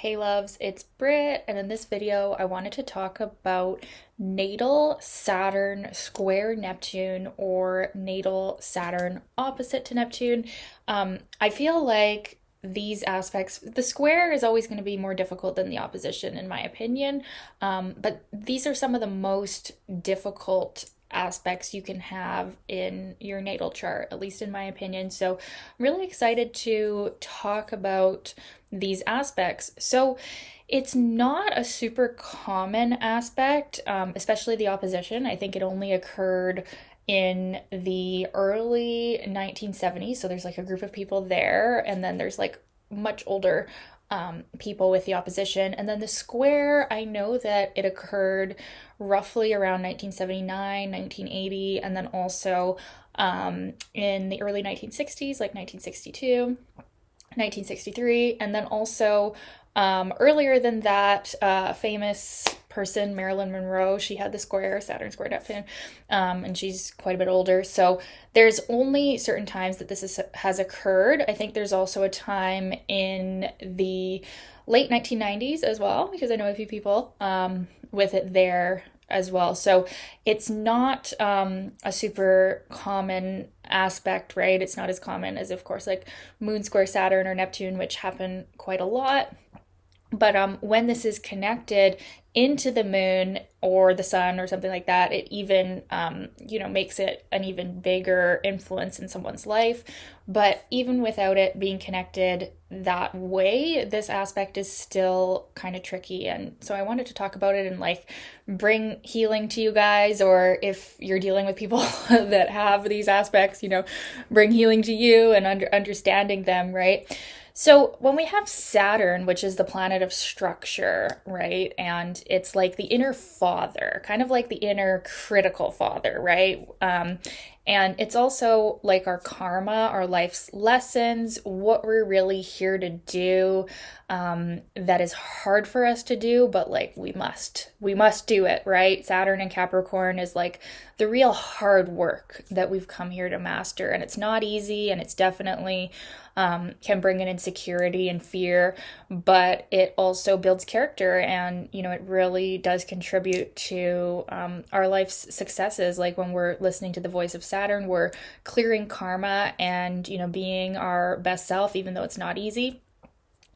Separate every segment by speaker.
Speaker 1: Hey loves, it's Britt, and in this video I wanted to talk about natal Saturn square Neptune or natal Saturn opposite to Neptune. I feel like these aspects, the square is always going to be more difficult than the opposition, in my opinion. But these are some of the most difficult aspects you can have in your natal chart, at least in my opinion. So I'm really excited to talk about these aspects. So it's not a super common aspect, especially the opposition. I think it only occurred in the early 1970s. So there's like a group of people there, and then there's like much older people with the opposition. And then the square, I know that it occurred roughly around 1979, 1980, and then also in the early 1960s, like 1962. 1963, and then also earlier than that, a famous person, Marilyn Monroe, she had the square, Saturn square Neptune, and she's quite a bit older. So there's only certain times that has occurred. I think there's also a time in the late 1990s as well, because I know a few people with it there as well. So it's not a super common aspect, right? It's not as common as, of course, like moon square Saturn or Neptune, which happen quite a lot. But when this is connected into the moon or the sun or something like that, it even, makes it an even bigger influence in someone's life. But even without it being connected that way, this aspect is still kind of tricky. And so I wanted to talk about it and like bring healing to you guys, or if you're dealing with people that have these aspects, bring healing to you and understanding them, right? So when we have Saturn, which is the planet of structure, right? And it's like the inner father, kind of like the inner critical father, right? And it's also like our karma, our life's lessons, what we're really here to do, that is hard for us to do, but like we must do it, right? Saturn and Capricorn is like the real hard work that we've come here to master. And it's not easy, and it's definitely can bring an insecurity and fear, but it also builds character, and it really does contribute to our life's successes. Like when we're listening to the voice of Saturn, we're clearing karma and being our best self, even though it's not easy.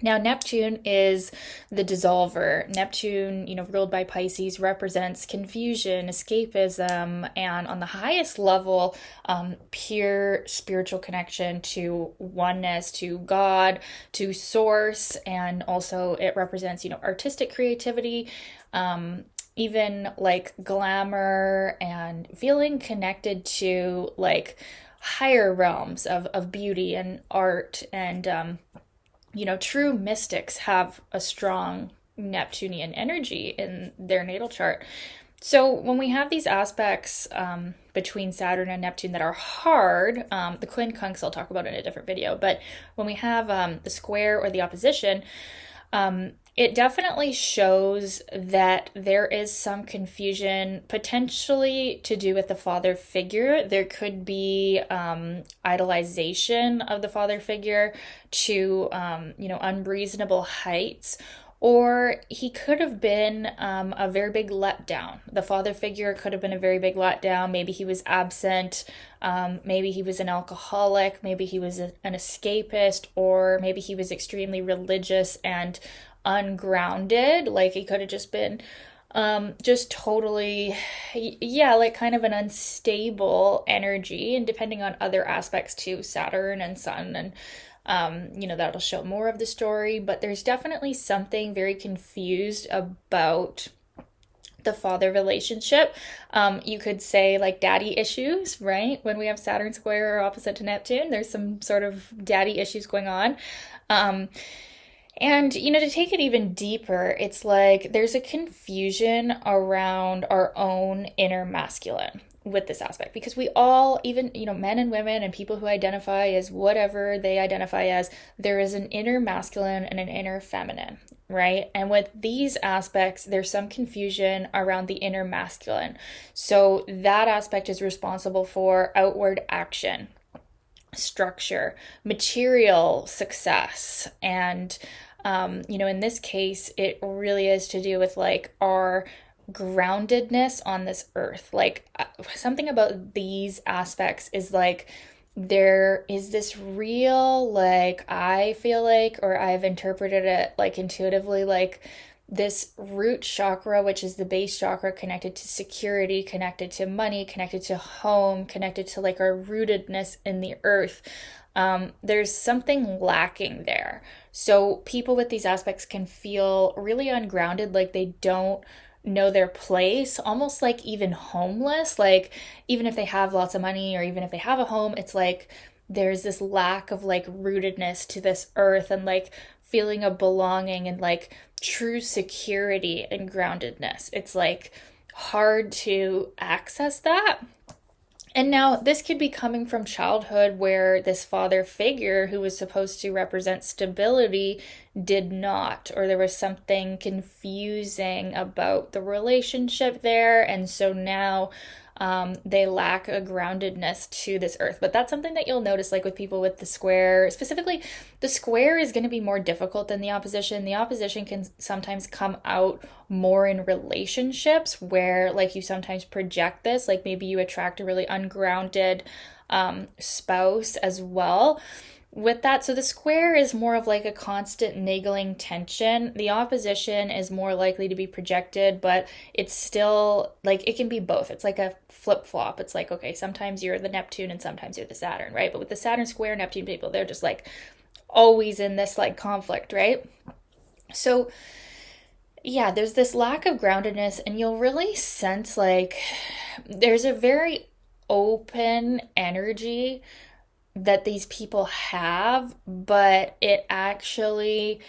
Speaker 1: Now, Neptune is the dissolver. Neptune, ruled by Pisces, represents confusion, escapism, and on the highest level, pure spiritual connection to oneness, to God, to source, and also it represents, artistic creativity, even like glamour and feeling connected to like higher realms of beauty and art and true mystics have a strong Neptunian energy in their natal chart. So when we have these aspects between Saturn and Neptune that are hard, the quincunx I'll talk about in a different video, but when we have the square or the opposition, it definitely shows that there is some confusion, potentially to do with the father figure. There could be idolization of the father figure to, unreasonable heights. Or he could have been a very big letdown. The father figure could have been a very big letdown. Maybe he was absent. Maybe he was an alcoholic. Maybe he was an escapist. Or maybe he was extremely religious and ungrounded. Like he could have just been just totally, like kind of an unstable energy. And depending on other aspects too, Saturn and Sun, and that'll show more of the story, but there's definitely something very confused about the father relationship. You could say like daddy issues, right? When we have Saturn square or opposite to Neptune, there's some sort of daddy issues going on. And, to take it even deeper, it's like there's a confusion around our own inner masculine with this aspect, because we all, even, men and women and people who identify as whatever they identify as, there is an inner masculine and an inner feminine, right? And with these aspects, there's some confusion around the inner masculine. So that aspect is responsible for outward action, structure, material success, and In this case, it really is to do with like our groundedness on this earth. Like something about these aspects is like there is this real, like, I feel like, or I've interpreted it like intuitively, like this root chakra, which is the base chakra, connected to security, connected to money, connected to home, connected to like our rootedness in the earth. There's something lacking there. So people with these aspects can feel really ungrounded, like they don't know their place, almost like even homeless. Like even if they have lots of money or even if they have a home, it's like there's this lack of like rootedness to this earth and like feeling of belonging and like true security and groundedness. It's like hard to access that. And now this could be coming from childhood where this father figure who was supposed to represent stability did not, or there was something confusing about the relationship there. And so now they lack a groundedness to this earth. But that's something that you'll notice, like with people with the square. Specifically, the square is going to be more difficult than the opposition. The opposition can sometimes come out more in relationships where, like, you sometimes project this, like maybe you attract a really ungrounded spouse as well with that. So the square is more of like a constant niggling tension. The opposition is more likely to be projected, but it's still like it can be both. It's like a flip flop. It's like, okay, sometimes you're the Neptune and sometimes you're the Saturn, right? But with the Saturn square Neptune people, they're just like always in this like conflict, right? So yeah, there's this lack of groundedness, and you'll really sense like there's a very open energy that these people have, but it actually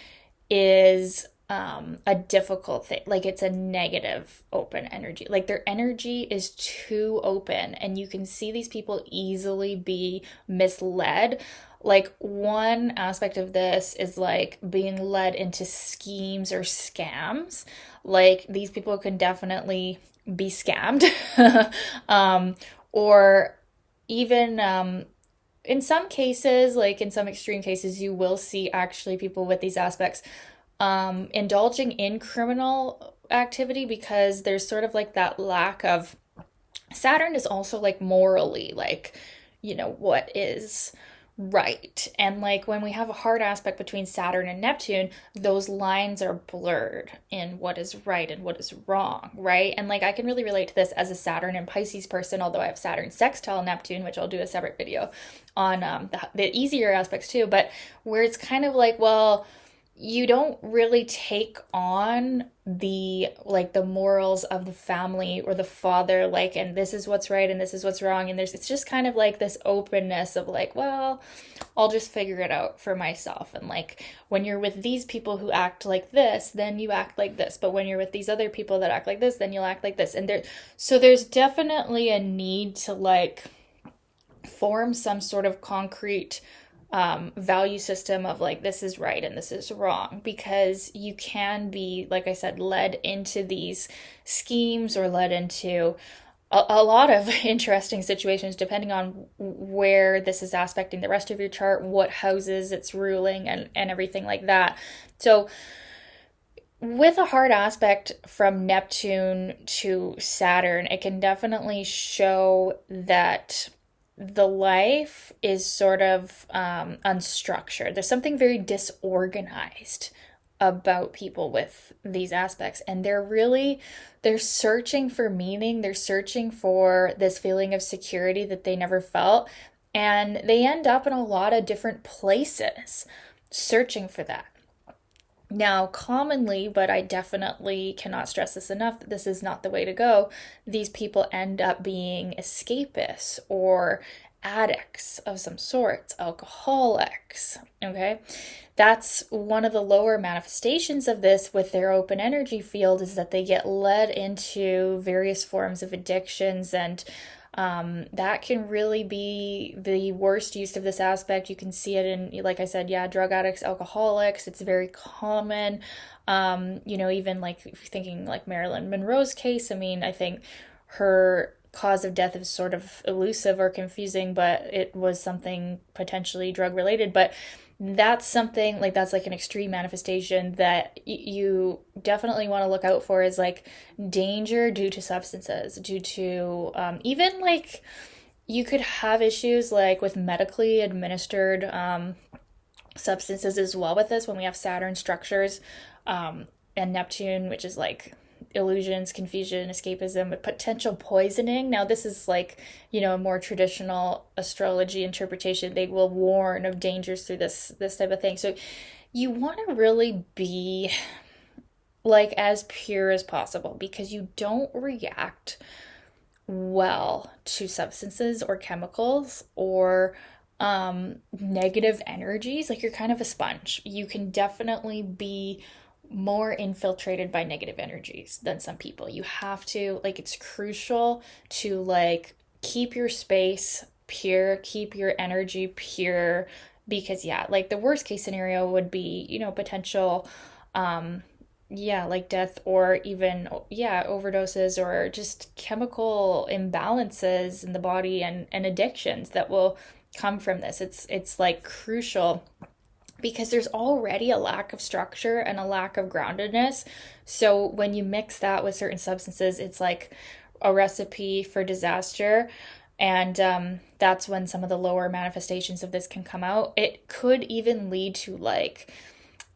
Speaker 1: is a difficult thing. Like it's a negative open energy. Like their energy is too open, and you can see these people easily be misled. Like one aspect of this is like being led into schemes or scams. Like these people can definitely be scammed. um, or even in some cases, like in some extreme cases, you will see actually people with these aspects indulging in criminal activity because there's sort of like that lack of. Saturn is also like morally, like, what is right. And like when we have a hard aspect between Saturn and Neptune, those lines are blurred in what is right and what is wrong, right? And like I can really relate to this as a Saturn and Pisces person, although I have Saturn sextile Neptune, which I'll do a separate video on the easier aspects too, but where it's kind of like, well, you don't really take on the morals of the family or the father, like, and this is what's right and this is what's wrong, and it's just kind of like this openness of like, well, I'll just figure it out for myself. And like when you're with these people who act like this, then you act like this, but when you're with these other people that act like this, then you'll act like this. And there's definitely a need to like form some sort of concrete value system of like this is right and this is wrong, because you can be, like I said, led into these schemes or led into a lot of interesting situations depending on where this is aspecting the rest of your chart, what houses it's ruling, and everything like that. So with a hard aspect from Neptune to Saturn, it can definitely show that the life is sort of unstructured. There's something very disorganized about people with these aspects, and they're searching for meaning. They're searching for this feeling of security that they never felt, and they end up in a lot of different places searching for that. Now, commonly, but I definitely cannot stress this enough, that this is not the way to go. These people end up being escapists or addicts of some sorts, alcoholics, okay? That's one of the lower manifestations of this with their open energy field, is that they get led into various forms of addictions, and that can really be the worst use of this aspect. You can see it in, like I said, yeah, drug addicts, alcoholics. It's very common. Even like if you're thinking like Marilyn Monroe's case, I mean, I think her cause of death is sort of elusive or confusing, but it was something potentially drug related. But that's something like that's like an extreme manifestation that you definitely want to look out for, is like danger due to substances, due to even like you could have issues like with medically administered substances as well with this when we have Saturn structures, and Neptune, which is like illusions, confusion, escapism, but potential poisoning. Now, this is like, a more traditional astrology interpretation. They will warn of dangers through this type of thing. So you want to really be like as pure as possible, because you don't react well to substances or chemicals or negative energies. Like, you're kind of a sponge. You can definitely be more infiltrated by negative energies than some people. You have to, like, it's crucial to like keep your space pure, keep your energy pure, because yeah, like the worst case scenario would be, potential yeah, like death, or even yeah, overdoses, or just chemical imbalances in the body, and addictions that will come from this. It's like crucial, because there's already a lack of structure and a lack of groundedness. So when you mix that with certain substances, it's like a recipe for disaster. And that's when some of the lower manifestations of this can come out. It could even lead to like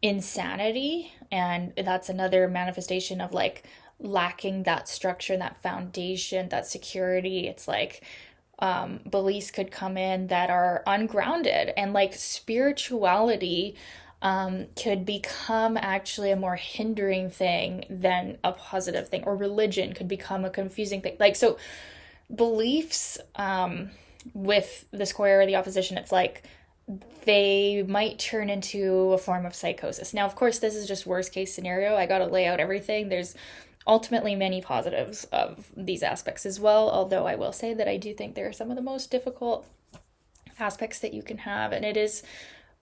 Speaker 1: insanity. And that's another manifestation of like lacking that structure, that foundation, that security. It's like beliefs could come in that are ungrounded, and like spirituality could become actually a more hindering thing than a positive thing, or religion could become a confusing thing. Like, so beliefs with the square or the opposition, it's like they might turn into a form of psychosis. Now, of course, this is just worst case scenario. I got to lay out everything. There's ultimately many positives of these aspects as well, although I will say that I do think they're some of the most difficult aspects that you can have, and it is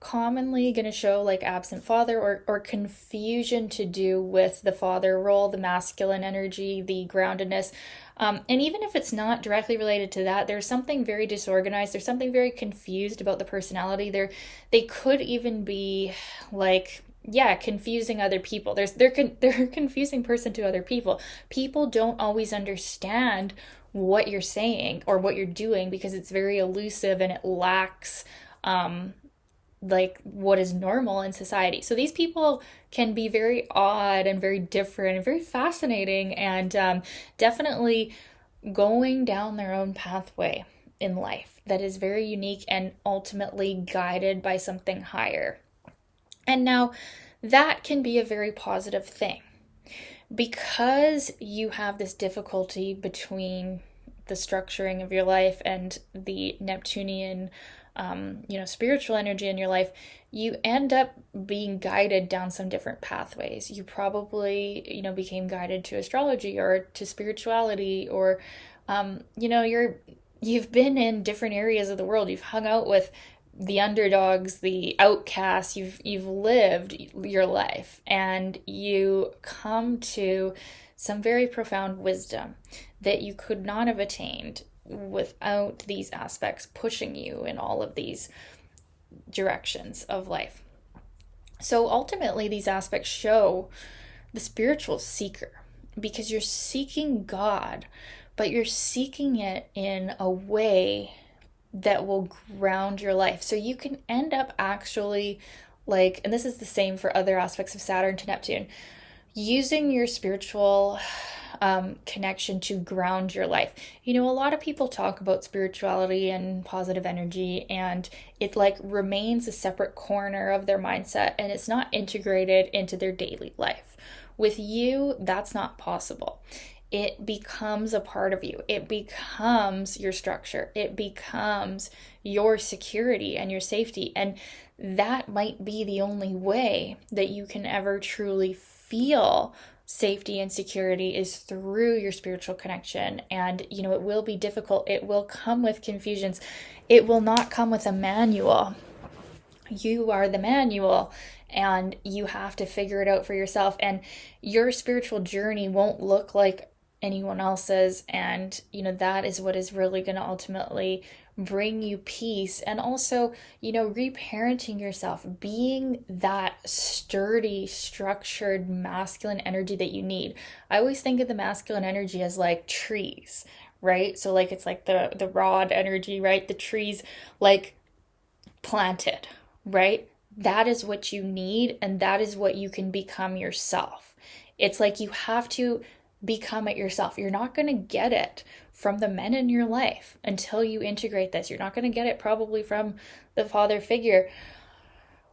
Speaker 1: commonly going to show like absent father, or confusion to do with the father role, the masculine energy, the groundedness. And even if it's not directly related to that, there's something very disorganized, there's something very confused about the personality there. They could even be like, yeah, confusing other people. They're a confusing person to other people. People don't always understand what you're saying or what you're doing, because it's very elusive and it lacks like what is normal in society. So these people can be very odd and very different and very fascinating, and definitely going down their own pathway in life that is very unique and ultimately guided by something higher. And now that can be a very positive thing, because you have this difficulty between the structuring of your life and the Neptunian, spiritual energy in your life. You end up being guided down some different pathways. You probably, became guided to astrology or to spirituality, or, you've been in different areas of the world. You've hung out with the underdogs, the outcasts. You've lived your life, and you come to some very profound wisdom that you could not have attained without these aspects pushing you in all of these directions of life. So ultimately, these aspects show the spiritual seeker, because you're seeking God, but you're seeking it in a way that will ground your life. So you can end up actually like, and this is the same for other aspects of Saturn to Neptune, using your spiritual connection to ground your life. A lot of people talk about spirituality and positive energy, and it like remains a separate corner of their mindset, and it's not integrated into their daily life. With you, that's not possible. It becomes a part of you. It becomes your structure. It becomes your security and your safety. And that might be the only way that you can ever truly feel safety and security, is through your spiritual connection. And, it will be difficult. It will come with confusions. It will not come with a manual. You are the manual, and you have to figure it out for yourself. And your spiritual journey won't look like anyone else's. And, that is what is really going to ultimately bring you peace. And also, reparenting yourself, being that sturdy, structured masculine energy that you need. I always think of the masculine energy as like trees, right? So like it's like the rod energy, right? The trees like planted, right? That is what you need, and that is what you can become yourself. It's like you have to become it yourself. You're not going to get it from the men in your life until you integrate this. You're not going to get it probably from the father figure.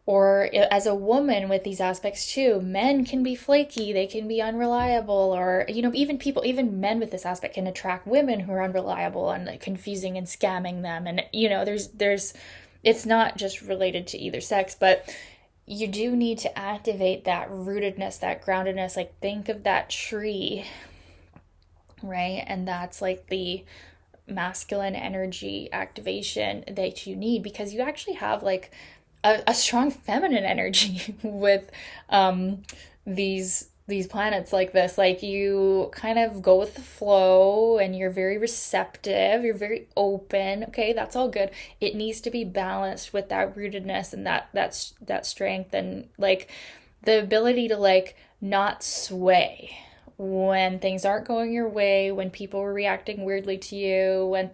Speaker 1: Or as a woman with these aspects too, men can be flaky, they can be unreliable, or even men with this aspect can attract women who are unreliable and like confusing and scamming them. And there's it's not just related to either sex, but you do need to activate that rootedness, that groundedness. Like think of that tree, right? And that's like the masculine energy activation that you need, because you actually have like a strong feminine energy with these planets like this. Like you kind of go with the flow and you're very receptive, you're very open. Okay, that's all good. It needs to be balanced with that rootedness and that strength, and like the ability to like not sway when things aren't going your way, when people are reacting weirdly to you, when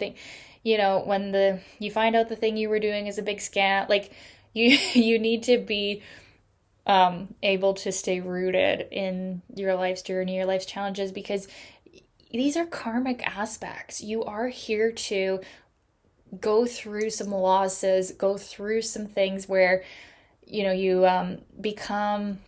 Speaker 1: you find out the thing you were doing is a big scam. Like you need to be able to stay rooted in your life's journey, your life's challenges, because these are karmic aspects. You are here to go through some losses, go through some things where you become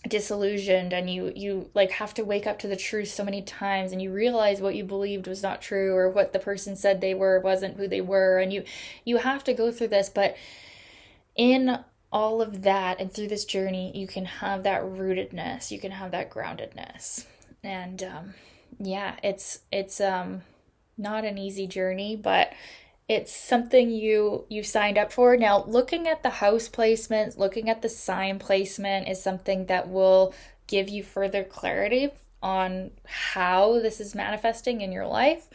Speaker 1: disillusioned, and you like have to wake up to the truth so many times, and you realize what you believed was not true, or what the person said they were wasn't who they were, and you have to go through this. But in all of that and through this journey, you can have that rootedness, you can have that groundedness. And yeah, it's not an easy journey, but it's something you signed up for. Now, looking at the house placement, looking at the sign placement is something that will give you further clarity on how this is manifesting in your life.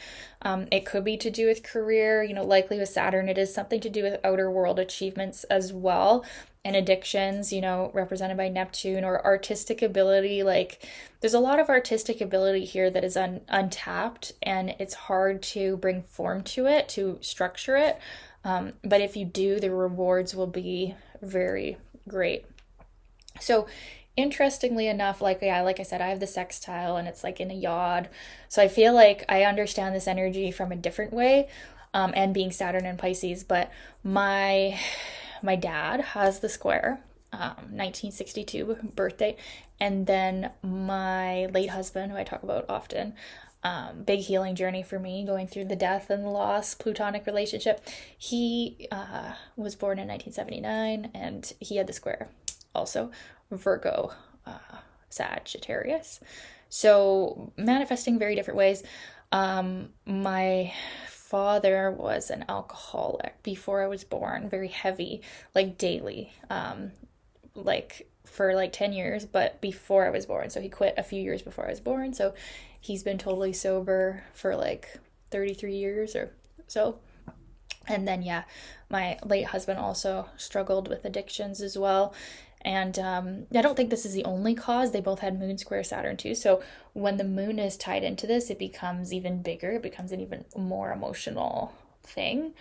Speaker 1: It could be to do with career, likely with Saturn, it is something to do with outer world achievements as well, and addictions, represented by Neptune, or artistic ability. Like there's a lot of artistic ability here that is untapped, and it's hard to bring form to it, to structure it. But if you do, the rewards will be very great. So interestingly enough, like I said, I have the sextile and it's like in a yod. So I feel like I understand this energy from a different way, and being Saturn and Pisces. But my dad has the square, 1962 birthday, and then my late husband, who I talk about often, big healing journey for me, going through the death and the loss, plutonic relationship. He was born in 1979, and he had the square also. Virgo, Sagittarius. So manifesting very different ways. My father was an alcoholic before I was born, very heavy, like daily, like for like 10 years, but before I was born. So he quit a few years before I was born. So he's been totally sober for like 33 years or so. And then, yeah, my late husband also struggled with addictions as well. And I don't think this is the only cause. They both had moon square Saturn too. So when the moon is tied into this, it becomes even bigger. It becomes an even more emotional thing.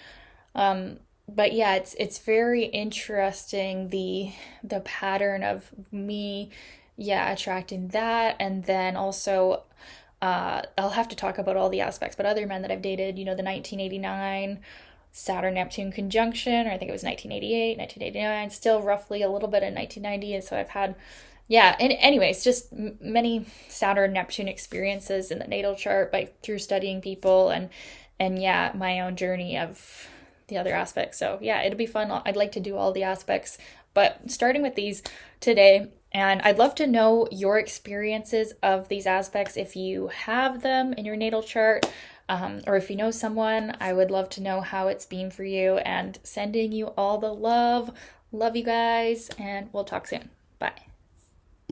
Speaker 1: But yeah, it's very interesting, the pattern of me, yeah, attracting that. And then also I'll have to talk about all the aspects, but other men that I've dated, the 1989 Saturn Neptune conjunction, or I think it was 1988, 1989, still roughly a little bit in 1990. And so I've had, yeah, and anyways, just many Saturn Neptune experiences in the natal chart through studying people, and yeah, my own journey of the other aspects. So yeah, it'll be fun. I'd like to do all the aspects, but starting with these today. And I'd love to know your experiences of these aspects, if you have them in your natal chart, or if you know someone. I would love to know how it's been for you, and sending you all the love. Love you guys, and we'll talk soon. Bye.